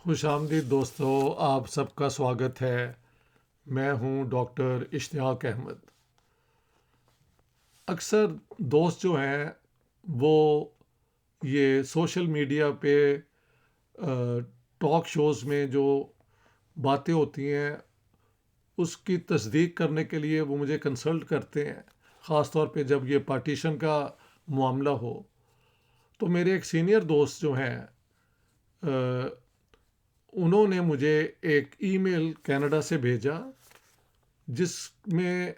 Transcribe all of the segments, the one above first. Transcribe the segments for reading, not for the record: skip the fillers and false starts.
خوش آمدید دوستو، آپ سب کا سواگت ہے۔ میں ہوں ڈاکٹر اشتیاق احمد۔ اکثر دوست جو ہیں وہ یہ سوشل میڈیا پہ ٹاک شوز میں جو باتیں ہوتی ہیں اس کی تصدیق کرنے کے لیے وہ مجھے کنسلٹ کرتے ہیں، خاص طور پہ جب یہ پارٹیشن کا معاملہ ہو۔ تو میرے ایک سینئر دوست جو ہیں انہوں نے مجھے ایک ای میل کینیڈا سے بھیجا، جس میں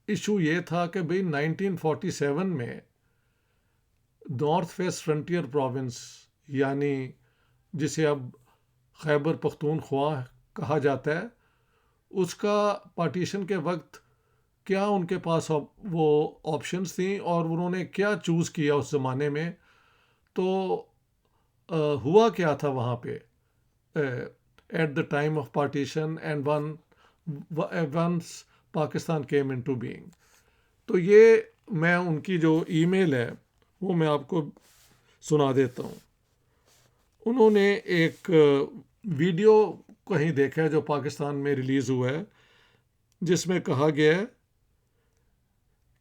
ایشو یہ تھا کہ بھئی 1947 میں نارتھ ویسٹ فرنٹیئر پروونس، یعنی جسے اب خیبر پختونخوا کہا جاتا ہے، اس کا پارٹیشن کے وقت کیا ان کے پاس وہ آپشنز تھیں اور انہوں نے کیا چوز کیا اس زمانے میں۔ تو ہوا کیا تھا وہاں پہ at the time of partition and once Pakistan came into being. تو یہ میں ان کی جو ای میل ہے وہ میں آپ کو سنا دیتا ہوں۔ انہوں نے ایک ویڈیو کہیں دیکھا ہے جو پاکستان میں ریلیز ہوا ہے، جس میں کہا گیا ہے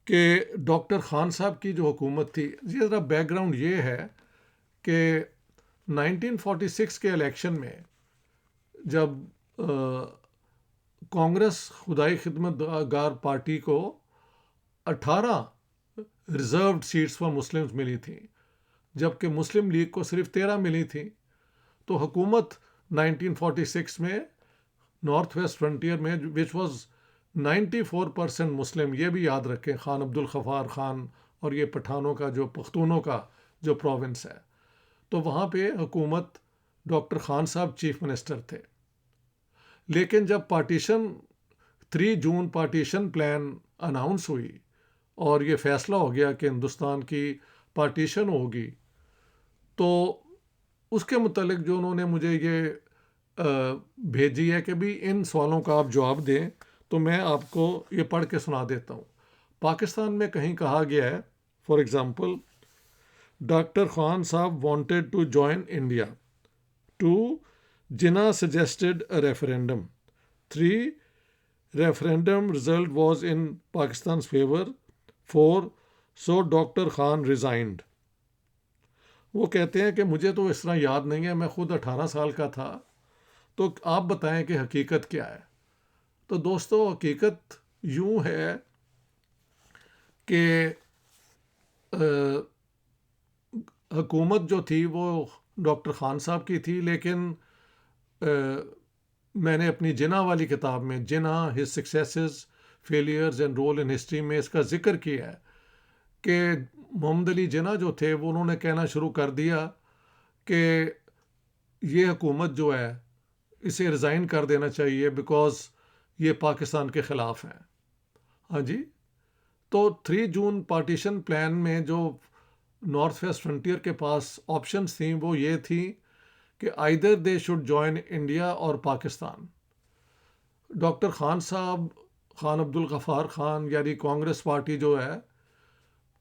کہ ڈاکٹر خان صاحب کی جو حکومت تھی، یہ ذرا بیک گراؤنڈ یہ ہے کہ 1946 کے الیکشن میں جب کانگریس خدائی خدمت گار پارٹی کو 18 ریزروڈ سیٹس فار مسلمز ملی تھیں، جبکہ مسلم لیگ کو صرف 13 ملی تھیں، تو حکومت 1946 میں نارتھ ویسٹ فرنٹیئر میں وچ واز 94% مسلم، یہ بھی یاد رکھیں، خان عبدالغفار خان اور یہ پٹھانوں کا جو پختونوں کا جو پروونس ہے، تو وہاں پہ حکومت ڈاکٹر خان صاحب چیف منسٹر تھے۔ لیکن جب پارٹیشن 3 جون پارٹیشن پلان اناؤنس ہوئی اور یہ فیصلہ ہو گیا کہ ہندوستان کی پارٹیشن ہوگی، تو اس کے متعلق جو انہوں نے مجھے یہ بھیجی ہے کہ بھی ان سوالوں کا آپ جواب دیں، تو میں آپ کو یہ پڑھ کے سنا دیتا ہوں۔ پاکستان میں کہیں کہا گیا ہے، for example, doctor Khan sahib wanted to join India. 2. Jinnah suggested a referendum. 3. Referendum result was in Pakistan's favor. 4. So Dr. Khan resigned. وہ کہتے ہیں کہ مجھے تو اس طرح یاد نہیں ہے، میں خود 18 سال کا تھا، تو آپ بتائیں کہ حقیقت کیا ہے۔ تو دوستو، حقیقت یوں ہے کہ حکومت جو تھی وہ ڈاکٹر خان صاحب کی تھی، لیکن میں نے اپنی جناح والی کتاب میں، Jinnah his successes failures and role in history میں اس کا ذکر کیا ہے کہ محمد علی جناح جو تھے وہ انہوں نے کہنا شروع کر دیا کہ یہ حکومت جو ہے اسے ریزائن کر دینا چاہیے بیکاز یہ پاکستان کے خلاف ہیں۔ ہاں جی، تو 3 جون پارٹیشن پلان میں جو نارتھ ویسٹ فرنٹیئر کے پاس آپشنز تھیں وہ یہ تھیں کہ either they should join India اور پاکستان۔ ڈاکٹر خان صاحب، خان عبدالغفار خان، یعنی کانگریس پارٹی جو ہے،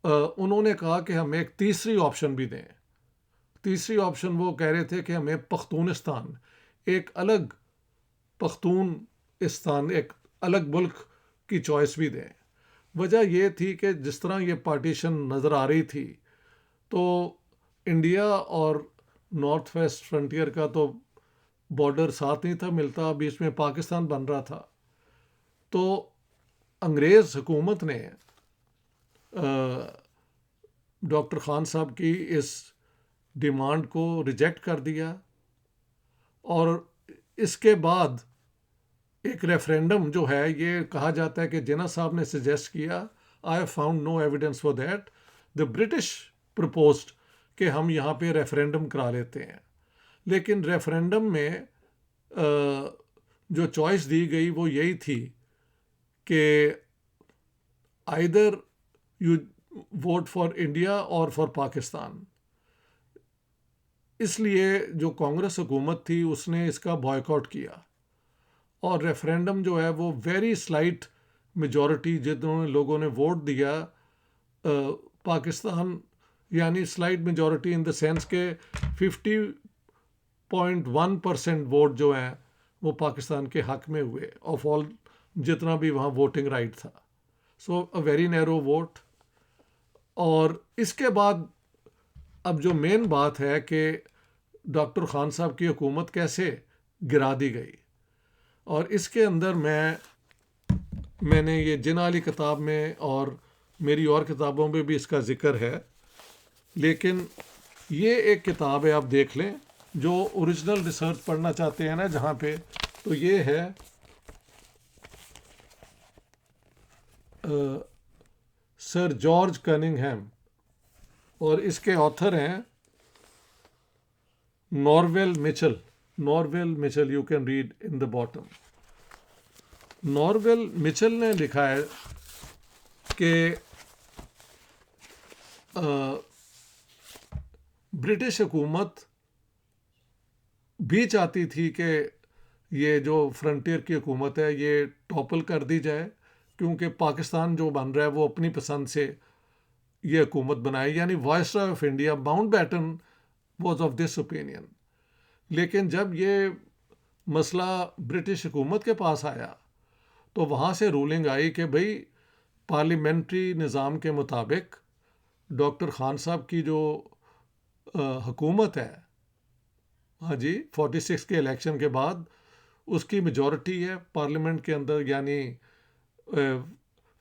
انہوں نے کہا کہ ہمیں ایک تیسری آپشن بھی دیں۔ تیسری آپشن وہ کہہ رہے تھے کہ ہمیں پختونستان، ایک الگ پختونستان، ایک الگ ملک کی چوائس بھی دیں۔ وجہ یہ تھی کہ جس طرح یہ پارٹیشن نظر آ رہی تھی تو انڈیا اور نارتھ ویسٹ فرنٹیئر کا تو بارڈر ساتھ نہیں تھا ملتا، بیچ میں پاکستان بن رہا تھا۔ تو انگریز حکومت نے ڈاکٹر خان صاحب کی اس ڈیمانڈ کو ریجیکٹ کر دیا، اور اس کے بعد ایک ریفرینڈم جو ہے، یہ کہا جاتا ہے کہ جناح صاحب نے سجیسٹ کیا، I have found no evidence for that, the British proposed کہ ہم یہاں پہ ریفرینڈم کرا لیتے ہیں۔ لیکن ریفرینڈم میں جو چوائس دی گئی وہ یہی تھی کہ either you vote for India اور فار پاکستان۔ اس لیے جو کانگریس حکومت تھی اس نے اس کا بائیکاٹ کیا، اور ریفرینڈم جو ہے وہ ویری سلائٹ میجورٹی جتنے لوگوں نے ووٹ دیا پاکستان، یعنی slight majority in the sense کہ 0.1% ووٹ جو ہیں وہ پاکستان کے حق میں ہوئے آف آل جتنا بھی وہاں ووٹنگ رائٹ تھا. سو اے ویری نیرو ووٹ. اور اس کے بعد اب جو مین بات ہے کہ ڈاکٹر خان صاحب کی حکومت کیسے گرا دی گئی، اور اس کے اندر میں نے یہ جناح علی کتاب میں اور میری اور کتابوں میں بھی اس کا ذکر ہے، لیکن یہ ایک کتاب ہے، آپ دیکھ لیں جو اوریجنل ریسرچ پڑھنا چاہتے ہیں نا جہاں پہ، تو یہ ہے سر جارج کننگہیم، اور اس کے آتھر ہیں Norvell Mitchell. You can read in the bottom. Norvell Mitchell نے لکھا ہے کہ برٹش حکومت بھی چاہتی تھی کہ یہ جو فرنٹیئر کی حکومت ہے یہ ٹاپل کر دی جائے، کیونکہ پاکستان جو بن رہا ہے وہ اپنی پسند سے یہ حکومت بنائے، یعنی viceroy of India Mountbatten was of this opinion. لیکن جب یہ مسئلہ برٹش حکومت کے پاس آیا تو وہاں سے رولنگ آئی کہ بھئی پارلیمنٹری نظام کے مطابق ڈاکٹر خان صاحب کی جو حکومت ہے، ہاں جی 46 کے الیکشن کے بعد اس کی میجورٹی ہے پارلیمنٹ کے اندر، یعنی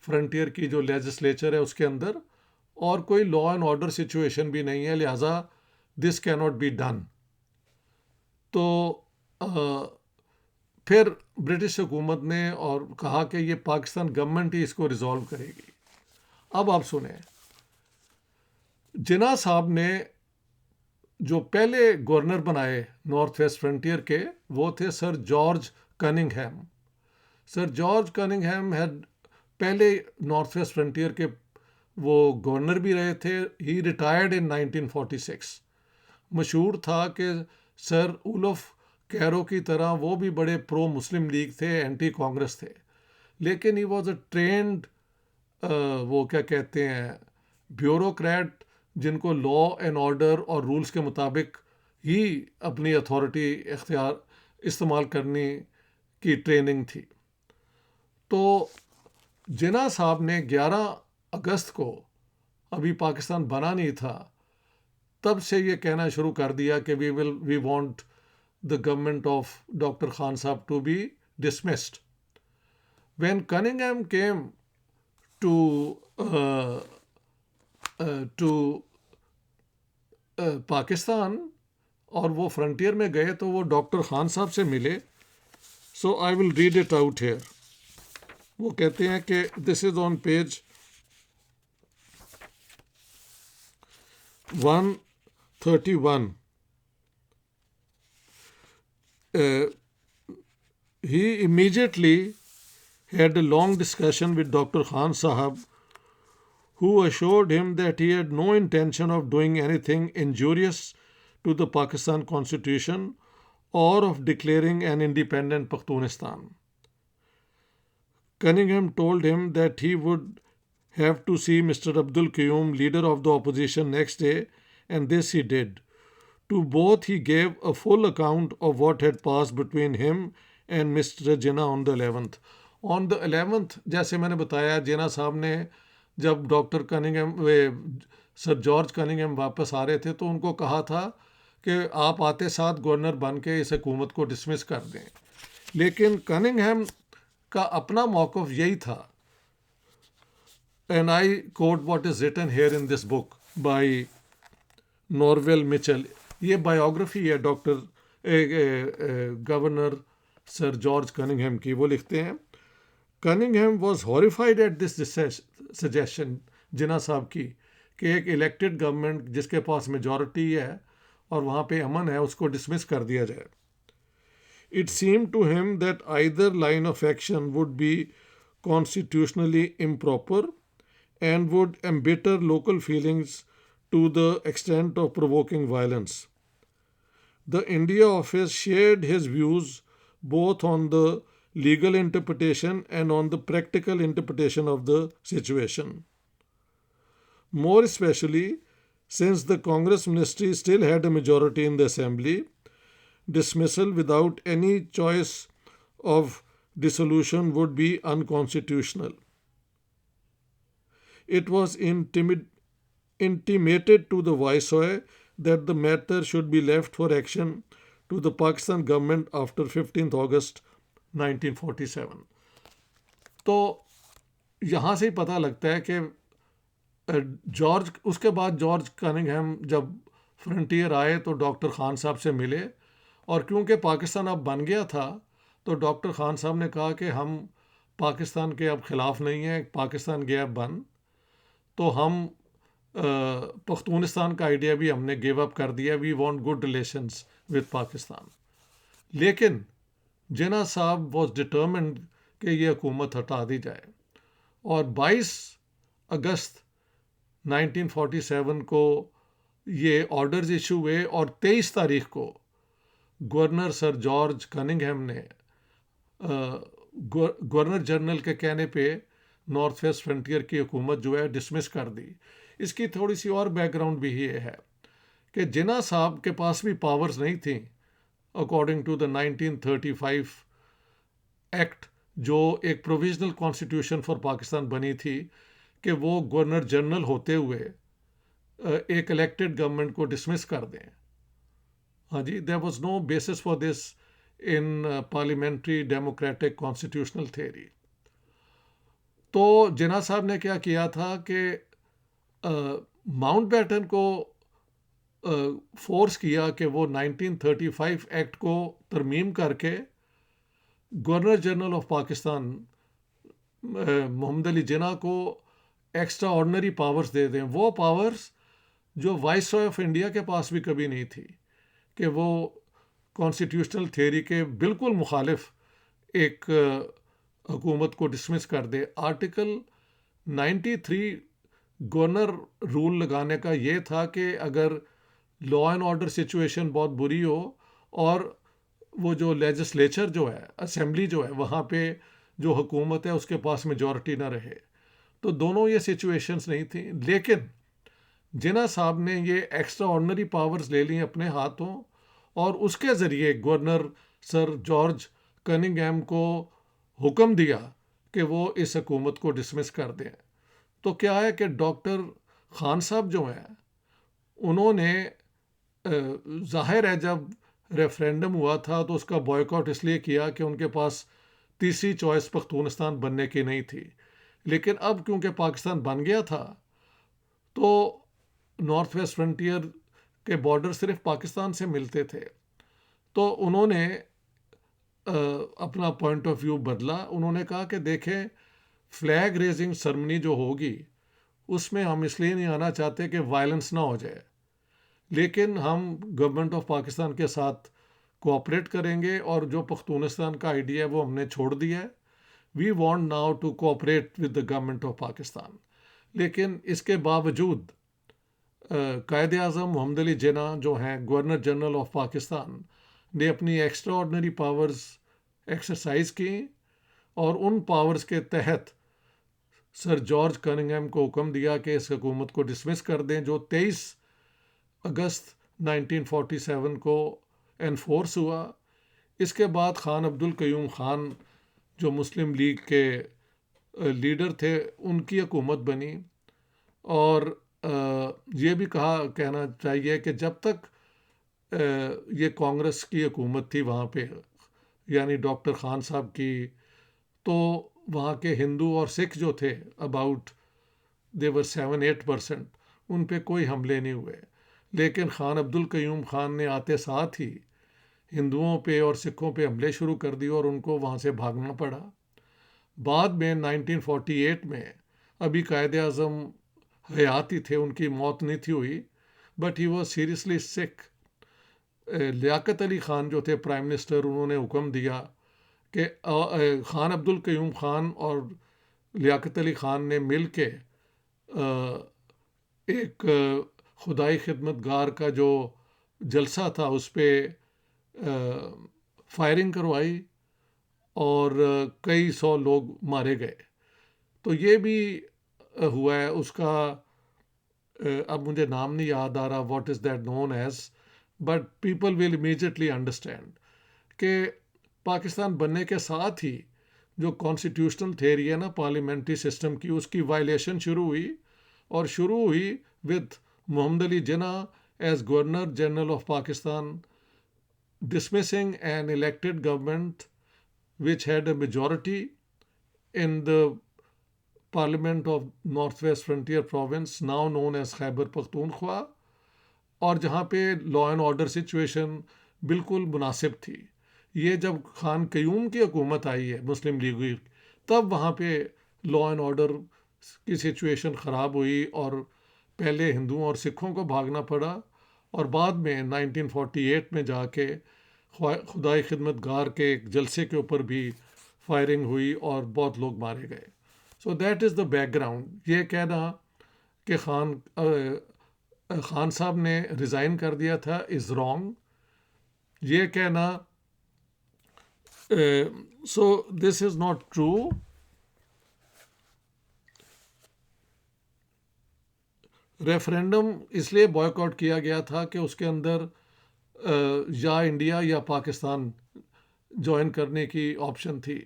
فرنٹیئر کی جو لیجسلیچر ہے اس کے اندر، اور کوئی لا اینڈ آرڈر سچویشن بھی نہیں ہے، لہٰذا دس کی ناٹ بی ڈن. تو پھر برٹش حکومت نے اور کہا کہ یہ پاکستان گورنمنٹ ہی اس کو ریزالو کرے گی. اب آپ سنیں، جناح صاحب نے جو پہلے گورنر بنائے نارتھ ویسٹ فرنٹیئر کے وہ تھے سر جارج کننگہیم. سر جارج کننگہیم پہلے نارتھ ویسٹ فرنٹیئر کے وہ گورنر بھی رہے تھے. ہی ریٹائرڈ ان 1946. مشہور تھا کہ سر اولف کیرو کی طرح وہ بھی بڑے پرو مسلم لیگ تھے، اینٹی کانگریس تھے، لیکن ہی واز اے ٹرینڈ وہ کیا کہتے ہیں بیوروکریٹ، جن کو لا اینڈ آرڈر اور رولز کے مطابق ہی اپنی اتھارٹی استعمال کرنے کی ٹریننگ تھی. تو جناح صاحب نے 11 اگست کو، ابھی پاکستان بنا نہیں تھا، تب سے یہ کہنا شروع کر دیا کہ we want the government of Dr. Khan Sahab to be dismissed. When Cunningham came to Pakistan اور وہ فرنٹیئر میں گئے تو وہ ڈاکٹر خان صاحب سے ملے. So I will read it out here. وہ کہتے ہیں کہ this is on page 131. He immediately had a long discussion with Dr. Khan Sahab, who assured him that he had no intention of doing anything injurious to the Pakistan Constitution or of declaring an independent Pakhtunistan. Cunningham told him that he would have to see Mr. Abdul Qayyum, leader of the opposition, next day, and this he did. To both he gave a full account of what had passed between him and Mr. Jinnah on the 11th. On the 11th, جیسے میں نے بتایا، جناح صاحب نے جب doctor سر George کننگہیم واپس آ رہے تھے تو ان کو کہا تھا کہ آپ آتے ساتھ گورنر بن کے اس حکومت کو ڈسمس کر دیں. لیکن کننگہیم کا اپنا موقف یہی تھا. And I quote what is written here in this book by Norvell Mitchell. یہ بایوگرافی ہے doctor governor sir George Cunningham کی. وہ لکھتے ہیں Cunningham was horrified at this suggestion Jinnah sahib کی کہ ایک الیکٹڈ گورنمنٹ جس کے پاس میجورٹی ہے اور وہاں پہ امن ہے اس کو ڈسمس کر دیا جائے. It seemed to him that either line of action would be constitutionally improper and would embitter local feelings to the extent of provoking violence. The India office shared his views both on the legal interpretation and on the practical interpretation of the situation. More especially, since the Congress ministry still had a majority in the assembly, dismissal without any choice of dissolution would be unconstitutional. It was intimated to the Viceroy that the matter should be left for action to the Pakistan government after 15th August 1947. تو یہاں سے ہی پتہ لگتا ہے کہ George اس کے بعد George کننگہم جب فرنٹیئر آئے تو ڈاکٹر خان صاحب سے ملے، اور کیونکہ پاکستان اب بن گیا تھا تو ڈاکٹر خان صاحب نے کہا کہ ہم پاکستان کے اب خلاف نہیں ہیں، پاکستان گیا بن، تو ہم پختونستان کا آئیڈیا بھی ہم نے گیو اپ کر دیا، we want good relations with Pakistan. لیکن جناح صاحب واز ڈٹرمنڈ کہ یہ حکومت ہٹا دی جائے، اور 22 اگست 1947 کو یہ آرڈرز ایشو ہوئے، اور 23 تاریخ کو گورنر سر جارج کننگہم نے گورنر جنرل کے کہنے پہ نارتھ ویسٹ فرنٹیئر کی حکومت جو ہے ڈسمس کر دی. اس کی تھوڑی سی اور بیک گراؤنڈ بھی یہ ہے کہ جناح صاحب کے پاس بھی پاورز نہیں تھیں اکارڈنگ ٹو دا 1935 ایکٹ، جو ایک پروویژنل کانسٹیٹیوشن فار پاکستان بنی تھی، کہ وہ گورنر جنرل ہوتے ہوئے ایک الیکٹڈ گورنمنٹ کو ڈسمس کر دیں. ہاں جی، there was no basis for this in parliamentary democratic constitutional theory. تو جناح صاحب نے کیا کیا تھا کہ ماؤنٹ بیٹن کو فورس کیا کہ وہ 1935 ایکٹ کو ترمیم کر کے گورنر جنرل آف پاکستان محمد علی جناح کو ایکسٹرا آرڈنری پاورز دے دیں، وہ پاورز جو وائس رائے آف انڈیا کے پاس بھی کبھی نہیں تھی، کہ وہ کانسٹیٹیوشنل تھیوری کے بالکل مخالف ایک حکومت کو ڈسمس کر دے. آرٹیکل 93 گورنر رول لگانے کا یہ تھا کہ اگر لا اینڈ آرڈر سچویشن بہت بری ہو اور وہ جو لیجسلیچر جو ہے، اسمبلی جو ہے، وہاں پہ جو حکومت ہے اس کے پاس میجورٹی نہ رہے، تو دونوں یہ سچویشنز نہیں تھیں. لیکن جناح صاحب نے یہ ایکسٹرا آرڈنری پاورز لے لیں اپنے ہاتھوں، اور اس کے ذریعے گورنر سر جارج کننگہم کو حکم دیا کہ وہ اس حکومت کو ڈسمس کر دیں. تو کیا ہے کہ ڈاکٹر خان صاحب جو ہیں انہوں نے ظاہر ہے جب ریفرینڈم ہوا تھا تو اس کا بوائیکاٹ اس لیے کیا کہ ان کے پاس تیسری چوائس پختونستان بننے کی نہیں تھی. لیکن اب کیونکہ پاکستان بن گیا تھا تو نارتھ ویسٹ فرنٹیئر کے بارڈر صرف پاکستان سے ملتے تھے، تو انہوں نے اپنا پوائنٹ آف ویو بدلا. انہوں نے کہا کہ دیکھیں، فلیگ ریزنگ سرمنی جو ہوگی اس میں ہم اس لیے نہیں آنا چاہتے کہ وائلنس نہ ہو جائے، لیکن ہم گورنمنٹ آف پاکستان کے ساتھ کوآپریٹ کریں گے، اور جو پختونستان کا آئیڈیا ہے وہ ہم نے چھوڑ دیا ہے. We want now to cooperate with the government of Pakistan. لیکن اس کے باوجود قائد اعظم محمد علی جناح جو ہیں گورنر جنرل آف پاکستان نے اپنی ایکسٹرا آرڈنری پاورز ایکسرسائز کی، اور ان پاورز کے تحت سر جارج کننگہم کو حکم دیا کہ اس حکومت کو ڈسمس کر دیں، جو 23 اگست 1947 کو انفورس ہوا. اس کے بعد خان عبد القیوم خان جو مسلم لیگ کے لیڈر تھے ان کی حکومت بنی. اور یہ بھی کہنا چاہیے کہ جب تک یہ کانگریس کی حکومت تھی وہاں پہ، یعنی ڈاکٹر خان صاحب کی، تو وہاں کے ہندو اور سکھ جو تھے اباؤٹ دیور 7-8%، ان پہ کوئی حملے نہیں ہوئے. لیکن خان عبد القیوم خان نے آتے ساتھ ہی ہندوؤں پہ اور سکھوں پہ حملے شروع کر دیے اور ان کو وہاں سے بھاگنا پڑا. بعد میں 1948 میں ابھی قائد اعظم حیات ہی تھے، ان کی موت نہیں تھی ہوئی، بٹ ہی واز سیریسلی سک. لیاقت علی خان جو تھے پرائم منسٹر، انہوں نے حکم دیا کہ خان عبد القیوم خان اور لیاقت علی خان نے مل کے ایک خدائی خدمت گار کا جو جلسہ تھا اس پہ فائرنگ کروائی، اور کئی 100 لوگ مارے گئے. تو یہ بھی ہوا ہے. اس کا اب مجھے نام نہیں یاد آ رہا، what is that known as, but people will immediately understand کہ پاکستان بننے کے ساتھ ہی جو کانسٹیٹیوشنل تھیوری ہے نا پارلیمنٹری سسٹم کی، اس کی وائلیشن شروع ہوئی، اور شروع ہوئی with Muhammad Ali Jinnah as governor general of Pakistan dismissing an elected government which had a majority in the parliament of Northwest Frontier Province, now known as Khyber Pakhtunkhwa، اور جہاں پہ لا اینڈ آرڈر سچویشن بالکل مناسب تھی۔ یہ جب خان قیوم کی حکومت آئی ہے مسلم لیگ، تب وہاں پہ لا اینڈ آرڈر کی سچویشن خراب ہوئی، اور پہلے ہندوؤں اور سکھوں کو بھاگنا پڑا، اور بعد میں 1948 میں جا کے خدائی خدمت گار کے ایک جلسے کے اوپر بھی فائرنگ ہوئی اور بہت لوگ مارے گئے۔ So that is the back ground. یہ کہنا کہ خان صاحب نے ریزائن کر دیا تھا از رانگ۔ یہ کہنا سو دس از ناٹ ٹرو۔ ریفرینڈم اس لیے بوائیکاٹ کیا گیا تھا کہ اس کے اندر یا انڈیا یا پاکستان جوائن کرنے کی آپشن تھی،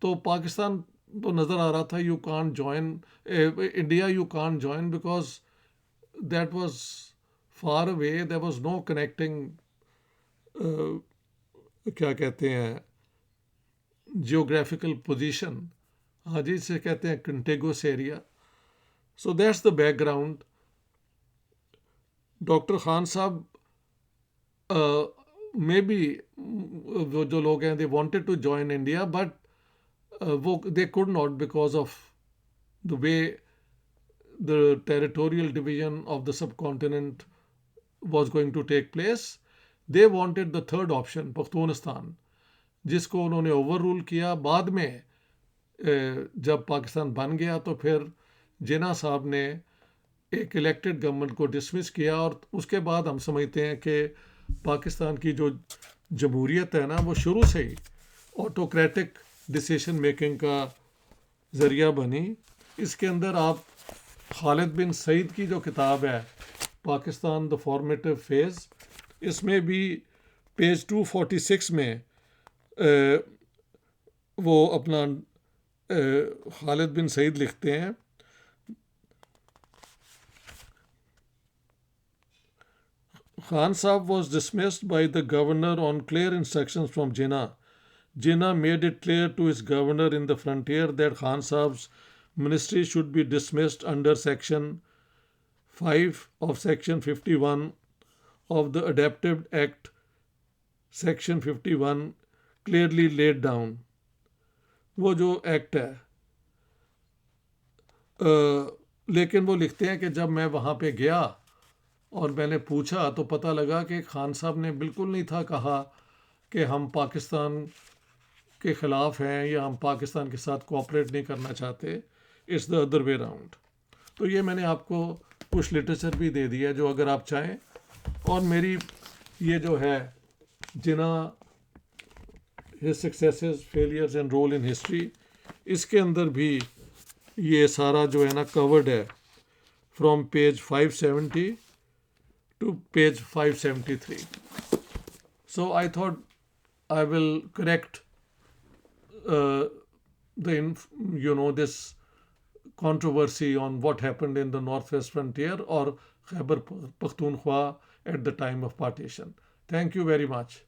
تو پاکستان تو نظر آ رہا تھا you can't join, India U can't join because that was far away, there was know connecting کیا کہتے ہیں جیوگرافیکل پوزیشن، ہاں جی اسے کہتے ہیں contiguous area. So that's the background. Doctor Khan Sahib may be وہ جو لوگ ہیں they wanted to join India, but وہ they could not because of the way the territorial division of the subcontinent was going to take place. They wanted the third option Pakhtunistan, جس کو انہوں نے over role کیا۔ بعد میں جب پاکستان بن گیا تو پھر جناح صاحب نے ایک الیکٹڈ گورنمنٹ کو ڈسمس کیا، اور اس کے بعد ہم سمجھتے ہیں کہ پاکستان کی جو جمہوریت ہے نا وہ شروع سے ہی آٹوکریٹک ڈیسیشن میکنگ کا ذریعہ بنی۔ اس کے اندر آپ خالد بن سعید کی جو کتاب ہے پاکستان دا فارمیٹو فیز، اس میں بھی پیج 246 میں وہ اپنا خالد بن سعید لکھتے ہیں، Khan Sahib was dismissed by the governor on clear instructions from Jinnah. Jinnah made it clear to his governor in the frontier that Khan Sahib's ministry should be dismissed under Section 5 of Section 51 of the Adapted Act. Section 51 clearly laid down. وہ جو act ہے، لیکن وہ لکھتے ہیں کہ جب میں وہاں پہ گیا اور میں نے پوچھا تو پتہ لگا کہ خان صاحب نے بالکل نہیں تھا کہا کہ ہم پاکستان کے خلاف ہیں یا ہم پاکستان کے ساتھ کوآپریٹ نہیں کرنا چاہتے، it's the other way round. تو یہ میں نے آپ کو کچھ لٹریچر بھی دے دیا جو اگر آپ چاہیں، اور میری یہ جو ہے Jinnah his successes failures and role in history, اس کے اندر بھی یہ سارا جو ہے نا کورڈ ہے from page 570 to page 573. So I thought I will correct this controversy on what happened in the Northwest Frontier or Khyber Pakhtunkhwa at the time of partition. Thank you very much.